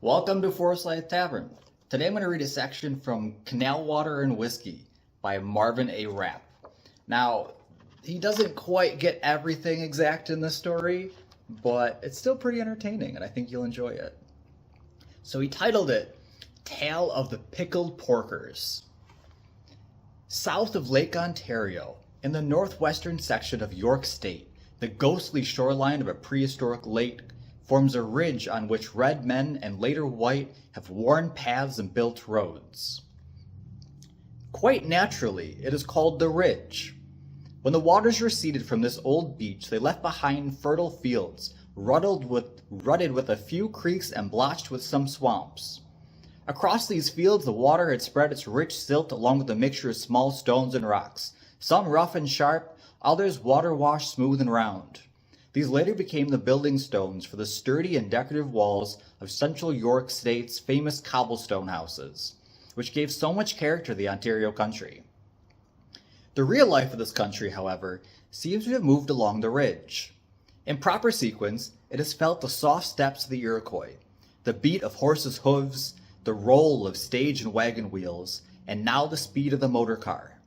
Welcome to Forsyth Tavern. Today I'm going to read a section from Canal, Water, and Whiskey by Marvin A. Rapp. Now, he doesn't quite get everything exact in the story, but it's still pretty entertaining, and I think you'll enjoy it. So he titled it, Tale of the Pickled Porkers. South of Lake Ontario, in the northwestern section of York State, the ghostly shoreline of a prehistoric lake forms a ridge on which red men and later white have worn paths and built roads. Quite naturally, it is called the Ridge. When the waters receded from this old beach, they left behind fertile fields, rutted with a few creeks and blotched with some swamps. Across these fields, the water had spread its rich silt along with a mixture of small stones and rocks, some rough and sharp, others water-washed smooth and round. These later became the building stones for the sturdy and decorative walls of central York State's famous cobblestone houses, which gave so much character to the Ontario country. The real life of this country, however, seems to have moved along the ridge. In proper sequence, it has felt the soft steps of the Iroquois, the beat of horses' hooves, the roll of stage and wagon wheels, and now the speed of the motor car.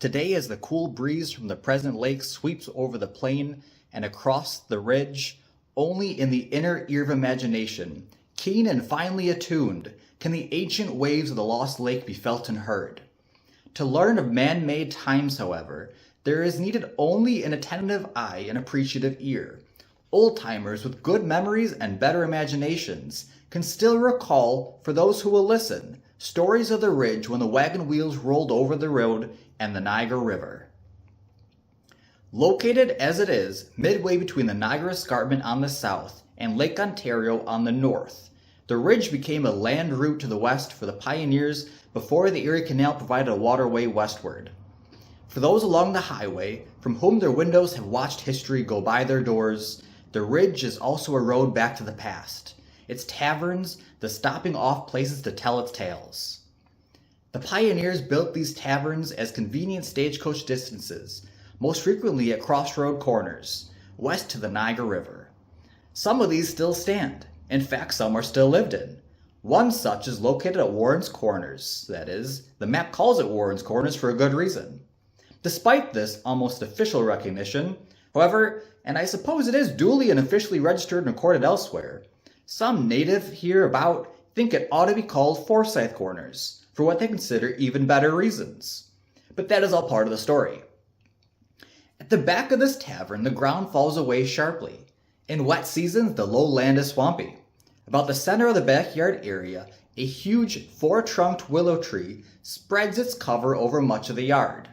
Today, as the cool breeze from the present lake sweeps over the plain and across the ridge, only in the inner ear of imagination, keen and finely attuned, can the ancient waves of the lost lake be felt and heard. To learn of man-made times, however, there is needed only an attentive eye and appreciative ear. Old-timers with good memories and better imaginations can still recall, for those who will listen, stories of the ridge when the wagon wheels rolled over the road and the Niagara River. Located as it is, midway between the Niagara Escarpment on the south and Lake Ontario on the north, the ridge became a land route to the west for the pioneers before the Erie Canal provided a waterway westward. For those along the highway, from whom their windows have watched history go by their doors, the ridge is also a road back to the past, its taverns, the stopping off places to tell its tales. The pioneers built these taverns as convenient stagecoach distances, most frequently at crossroad corners, west to the Niagara River. Some of these still stand. In fact, some are still lived in. One such is located at Warren's Corners. That is, the map calls it Warren's Corners for a good reason. Despite this almost official recognition, however, and I suppose it is duly and officially registered and recorded elsewhere, some native hereabout think it ought to be called Forsyth Corners, for what they consider even better reasons. But that is all part of the story. At the back of this tavern, the ground falls away sharply. In wet seasons, the low land is swampy. About the center of the backyard area, a huge four-trunked willow tree spreads its cover over much of the yard.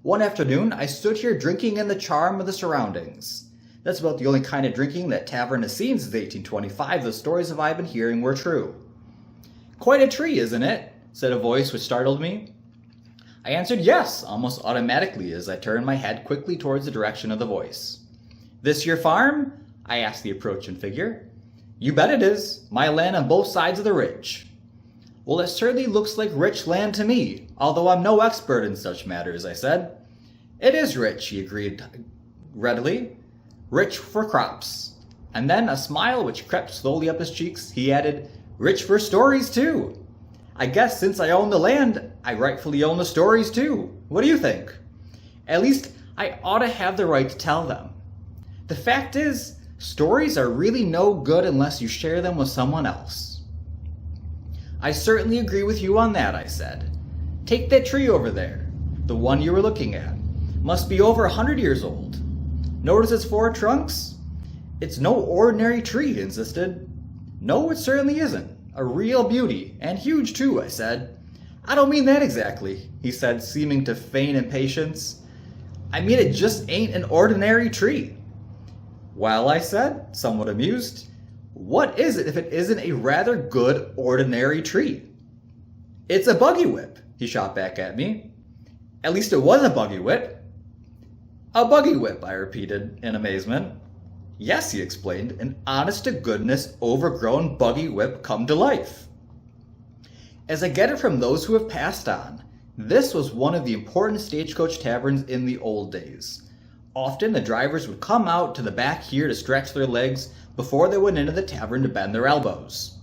One afternoon, I stood here drinking in the charm of the surroundings. That's about the only kind of drinking that tavern has seen since 1825. The stories I've been hearing were true. "Quite a tree, isn't it?" said a voice which startled me. I answered yes, almost automatically as I turned my head quickly towards the direction of the voice. "This your farm?" I asked the approaching figure. "You bet it is. My land on both sides of the ridge." "Well, it certainly looks like rich land to me, although I'm no expert in such matters," I said. "It is rich," he agreed readily. "Rich for crops." And then, a smile which crept slowly up his cheeks, he added, "Rich for stories, too. I guess since I own the land, I rightfully own the stories too. What do you think? At least, I ought to have the right to tell them. The fact is, stories are really no good unless you share them with someone else." "I certainly agree with you on that," I said. "Take that tree over there, the one you were looking at. Must be over 100 years old. Notice its four trunks? It's no ordinary tree," he insisted. "No, it certainly isn't. A real beauty, and huge too," I said. "I don't mean that exactly," he said, seeming to feign impatience. "I mean it just ain't an ordinary tree." "Well," I said, somewhat amused, "what is it if it isn't a rather good ordinary tree?" "It's a buggy whip," he shot back at me. "At least it was a buggy whip." "A buggy whip," I repeated in amazement. "Yes," he explained, "an honest-to-goodness, overgrown buggy whip come to life." As I get it from those who have passed on, this was one of the important stagecoach taverns in the old days. Often the drivers would come out to the back here to stretch their legs before they went into the tavern to bend their elbows.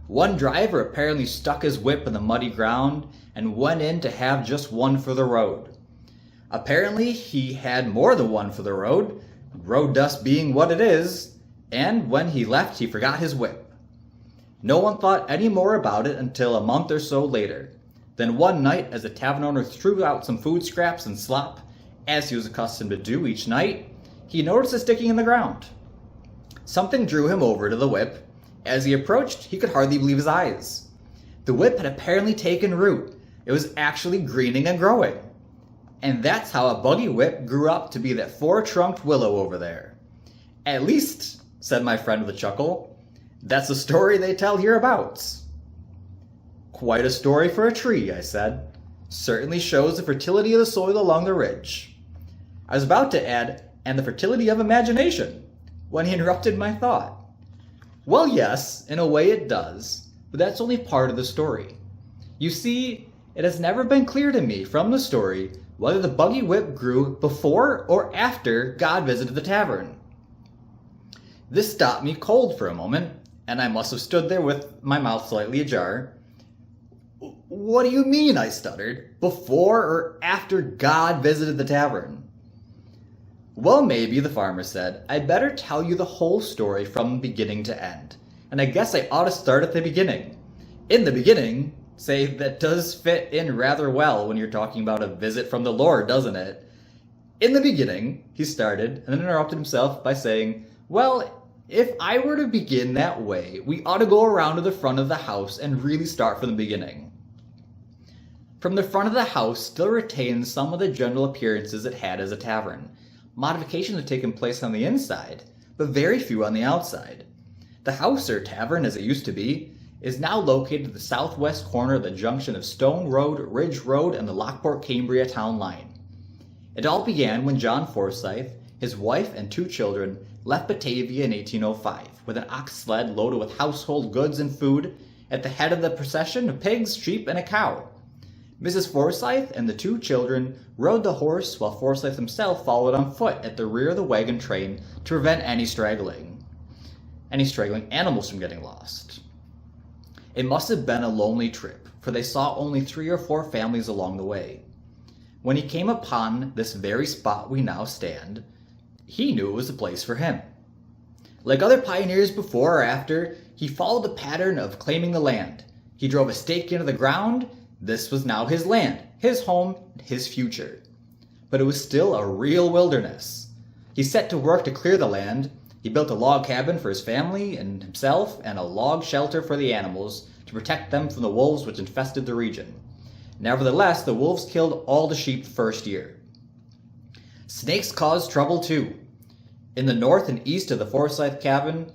One driver apparently stuck his whip in the muddy ground and went in to have just one for the road. Apparently, he had more than one for the road dust being what it is, and when he left, he forgot his whip. No one thought any more about it until a month or so later. Then one night, as the tavern owner threw out some food scraps and slop, as he was accustomed to do each night, he noticed it sticking in the ground. Something drew him over to the whip. As he approached, he could hardly believe his eyes. The whip had apparently taken root. It was actually greening and growing. And that's how a buggy whip grew up to be that four-trunked willow over there. At least, said my friend with a chuckle, that's the story they tell hereabouts. Quite a story for a tree, I said. Certainly shows the fertility of the soil along the ridge. I was about to add, and the fertility of imagination, when he interrupted my thought. Well, yes, in a way it does, but that's only part of the story. You see, it has never been clear to me from the story whether the buggy whip grew before or after God visited the tavern. This stopped me cold for a moment, and I must have stood there with my mouth slightly ajar. What do you mean, I stuttered, before or after God visited the tavern? Well, maybe, the farmer said, I'd better tell you the whole story from beginning to end, and I guess I ought to start at the beginning. In the beginning, say, that does fit in rather well when you're talking about a visit from the Lord, doesn't it? In the beginning, he started, and then interrupted himself by saying, well, if I were to begin that way, we ought to go around to the front of the house and really start from the beginning. From the front of the house still retains some of the general appearances it had as a tavern. Modifications have taken place on the inside, but very few on the outside. The house, or tavern as it used to be, is now located at the southwest corner of the junction of Stone Road, Ridge Road, and the Lockport-Cambria town line. It all began when John Forsyth, his wife, and 2 children left Batavia in 1805 with an ox sled loaded with household goods and food, at the head of the procession of pigs, sheep, and a cow. Mrs. Forsyth and the 2 children rode the horse while Forsyth himself followed on foot at the rear of the wagon train to prevent any straggling animals from getting lost. It must have been a lonely trip, for they saw only 3 or 4 families along the way. When he came upon this very spot we now stand, he knew it was the place for him. Like other pioneers before or after, he followed the pattern of claiming the land. He drove a stake into the ground. This was now his land, his home, his future. But it was still a real wilderness. He set to work to clear the land. He built a log cabin for his family and himself, and a log shelter for the animals to protect them from the wolves which infested the region. Nevertheless, the wolves killed all the sheep the first year. Snakes caused trouble too. In the north and east of the Forsyth cabin,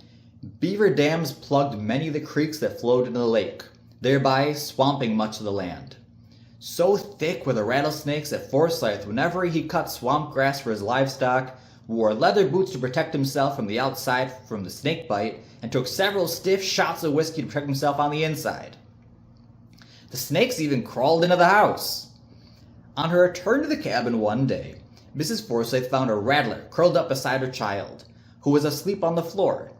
beaver dams plugged many of the creeks that flowed into the lake, thereby swamping much of the land. So thick were the rattlesnakes that Forsyth, whenever he cut swamp grass for his livestock, wore leather boots to protect himself from the outside from the snake bite, and took several stiff shots of whiskey to protect himself on the inside. The snakes even crawled into the house. On her return to the cabin one day, Mrs. Forsyth found a rattler curled up beside her child, who was asleep on the floor.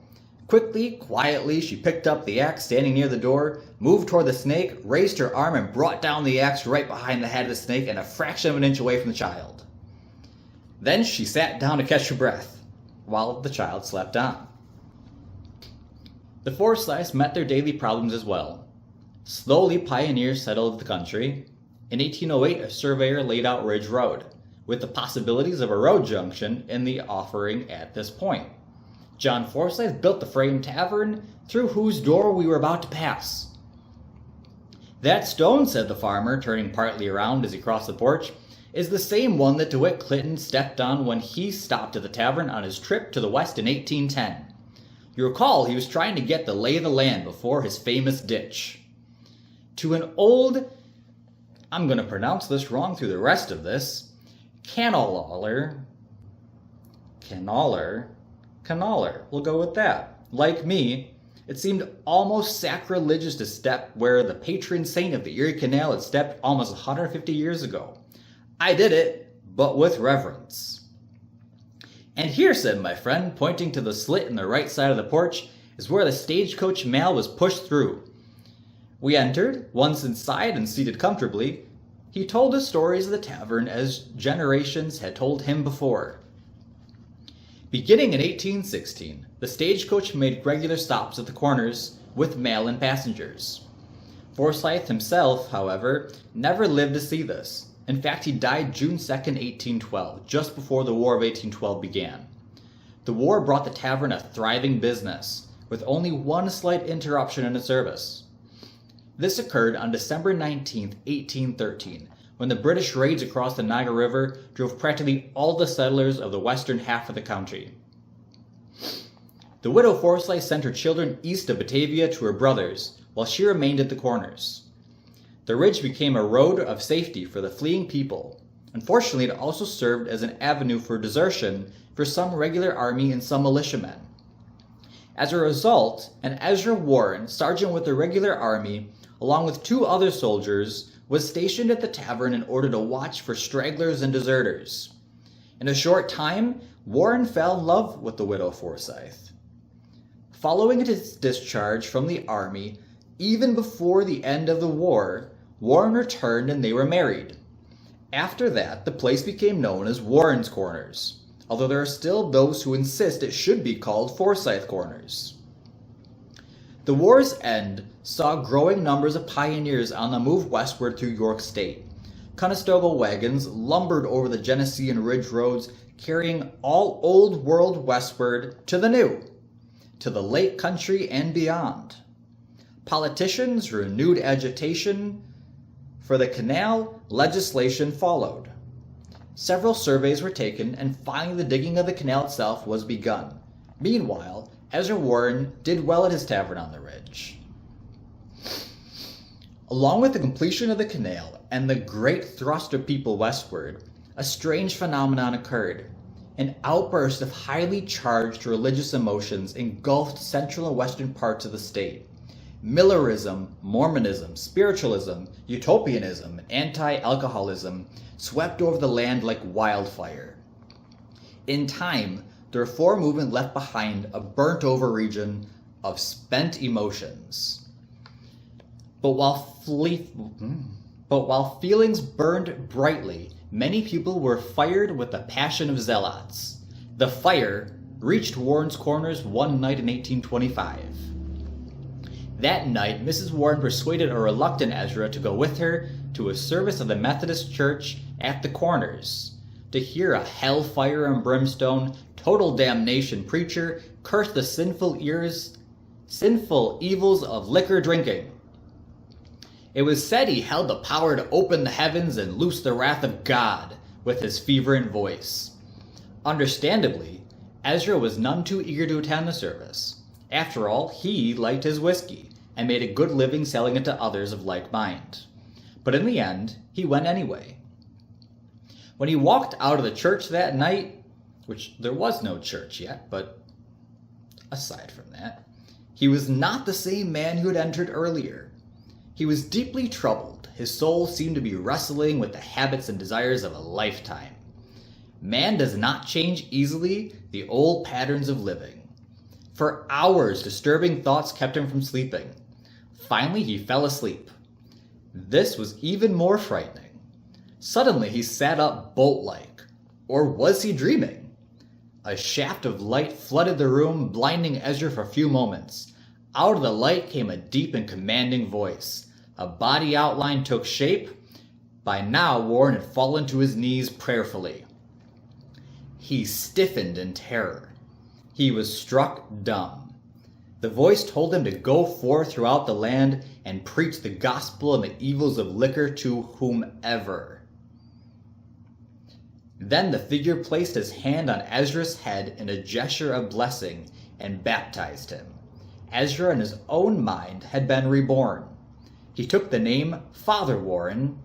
Quickly, quietly, she picked up the axe standing near the door, moved toward the snake, raised her arm, and brought down the axe right behind the head of the snake and a fraction of an inch away from the child. Then she sat down to catch her breath, while the child slept on. The Forsyths met their daily problems as well. Slowly, pioneers settled the country. In 1808, a surveyor laid out Ridge Road, with the possibilities of a road junction in the offering at this point. John Forsyth built the frame tavern, through whose door we were about to pass. That stone, said the farmer, turning partly around as he crossed the porch, is the same one that DeWitt Clinton stepped on when he stopped at the tavern on his trip to the west in 1810. You recall he was trying to get the lay of the land before his famous ditch. To an old, I'm going to pronounce this wrong through the rest of this, canaler, we'll go with that. Like me, it seemed almost sacrilegious to step where the patron saint of the Erie Canal had stepped almost 150 years ago. I did it, but with reverence. And here, said my friend, pointing to the slit in the right side of the porch, is where the stagecoach mail was pushed through. We entered, once inside and seated comfortably. He told the stories of the tavern as generations had told him before. Beginning in 1816, the stagecoach made regular stops at the corners with mail and passengers. Forsyth himself, however, never lived to see this. In fact, he died June 2nd, 1812, just before the War of 1812 began. The war brought the tavern a thriving business, with only one slight interruption in its service. This occurred on December 19, 1813, when the British raids across the Niagara River drove practically all the settlers of the western half of the country. The widow Forsyth sent her children east of Batavia to her brothers, while she remained at the corners. The ridge became a road of safety for the fleeing people. Unfortunately, it also served as an avenue for desertion for some regular army and some militiamen. As a result, an Ezra Warren, sergeant with the regular army, along with 2 other soldiers, was stationed at the tavern in order to watch for stragglers and deserters. In a short time, Warren fell in love with the widow Forsyth. Following his discharge from the army, even before the end of the war, Warren returned and they were married. After that, the place became known as Warren's Corners, although there are still those who insist it should be called Forsyth Corners. The war's end saw growing numbers of pioneers on the move westward through York State. Conestoga wagons lumbered over the Genesee and Ridge roads, carrying all Old World westward to the New, to the Lake Country and beyond. Politicians renewed agitation for the Canal. Legislation followed. Several surveys were taken, and finally the digging of the canal itself was begun. Meanwhile, Ezra Warren did well at his tavern on the ridge. Along with the completion of the canal and the great thrust of people westward, a strange phenomenon occurred. An outburst of highly charged religious emotions engulfed central and western parts of the state. Millerism, Mormonism, spiritualism, utopianism, and anti-alcoholism swept over the land like wildfire. In time, the Reform movement left behind a burnt-over region of spent emotions. But while feelings burned brightly, many people were fired with the passion of zealots. The fire reached Warren's Corners one night in 1825. That night, Mrs. Warren persuaded a reluctant Ezra to go with her to a service of the Methodist Church at the Corners, to hear a hellfire and brimstone, total damnation preacher curse the sinful evils of liquor drinking. It was said he held the power to open the heavens and loose the wrath of God with his fervent voice. Understandably, Ezra was none too eager to attend the service. After all, he liked his whiskey and made a good living selling it to others of like mind. But in the end, he went anyway. When he walked out of the church that night, which there was no church yet, but aside from that, he was not the same man who had entered earlier. He was deeply troubled. His soul seemed to be wrestling with the habits and desires of a lifetime. Man does not change easily the old patterns of living. For hours, disturbing thoughts kept him from sleeping. Finally, he fell asleep. This was even more frightening. Suddenly, he sat up bolt-like. Or was he dreaming? A shaft of light flooded the room, blinding Ezra for a few moments. Out of the light came a deep and commanding voice. A body outline took shape. By now, Warren had fallen to his knees prayerfully. He stiffened in terror. He was struck dumb. The voice told him to go forth throughout the land and preach the gospel and the evils of liquor to whomever. Then the figure placed his hand on Ezra's head in a gesture of blessing and baptized him. Ezra, in his own mind, had been reborn. He took the name Father Warren.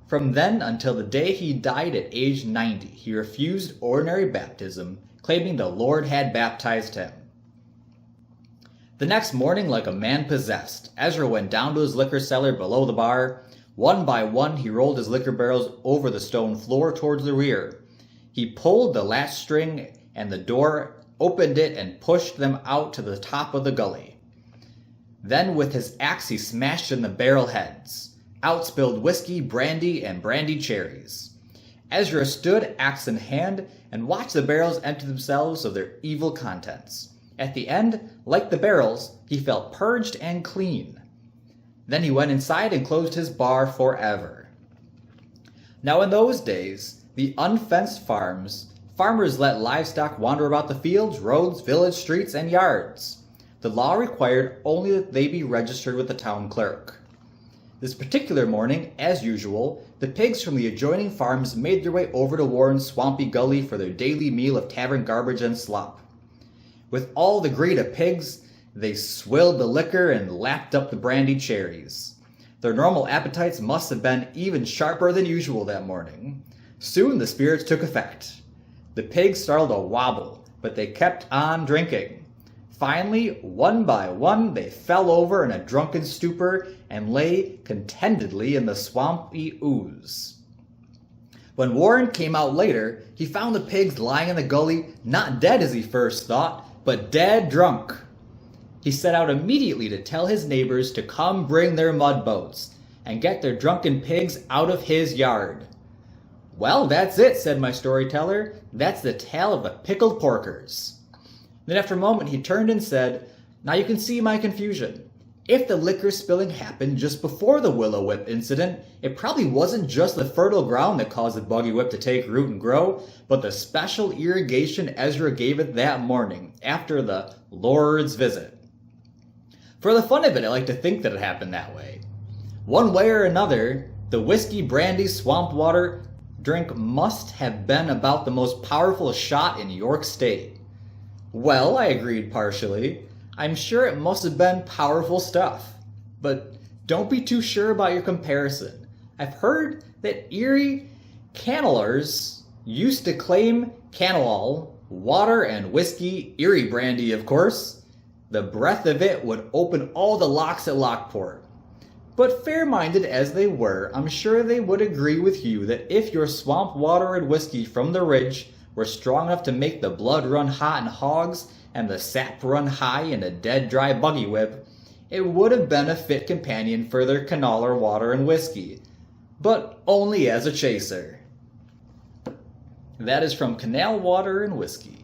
From then until the day he died at age 90, he refused ordinary baptism, claiming the Lord had baptized him. The next morning, like a man possessed, Ezra went down to his liquor cellar below the bar. One by one, he rolled his liquor barrels over the stone floor towards the rear. He pulled the latch string and the door, opened it, and pushed them out to the top of the gully. Then with his axe he smashed in the barrel heads. Out spilled whiskey, brandy, and brandy cherries. Ezra stood, axe in hand, and watched the barrels empty themselves of their evil contents. At the end, like the barrels, he felt purged and clean. Then he went inside and closed his bar forever. Now in those days, the unfenced farmers let livestock wander about the fields, roads, village streets, and yards. The law required only that they be registered with the town clerk. This particular morning, as usual, the pigs from the adjoining farms made their way over to Warren's swampy gully for their daily meal of tavern garbage and slop. With all the greed of pigs, they swilled the liquor and lapped up the brandy cherries. Their normal appetites must have been even sharper than usual that morning. Soon the spirits took effect. The pigs started to wobble, but they kept on drinking. Finally, one by one, they fell over in a drunken stupor and lay contentedly in the swampy ooze. When Warren came out later, he found the pigs lying in the gully, not dead as he first thought, but dead drunk. He set out immediately to tell his neighbors to come bring their mud boats and get their drunken pigs out of his yard. Well, that's it, said my storyteller. That's the tale of the pickled porkers. Then after a moment he turned and said, now you can see my confusion. If the liquor spilling happened just before the willow whip incident, it probably wasn't just the fertile ground that caused the buggy whip to take root and grow, but the special irrigation Ezra gave it that morning, after the Lord's visit. For the fun of it, I like to think that it happened that way. One way or another, the whiskey, brandy, swamp water drink must have been about the most powerful shot in York State. Well, I agreed partially. I'm sure it must have been powerful stuff. But don't be too sure about your comparison. I've heard that Erie Canalers used to claim Canal, water and whiskey, Erie brandy of course. The breath of it would open all the locks at Lockport. But fair-minded as they were, I'm sure they would agree with you that if your swamp water and whiskey from the ridge were strong enough to make the blood run hot in hogs and the sap run high in a dead dry buggy whip, it would have been a fit companion for their canola water and whiskey, but only as a chaser. That is from Canal Water and Whiskey.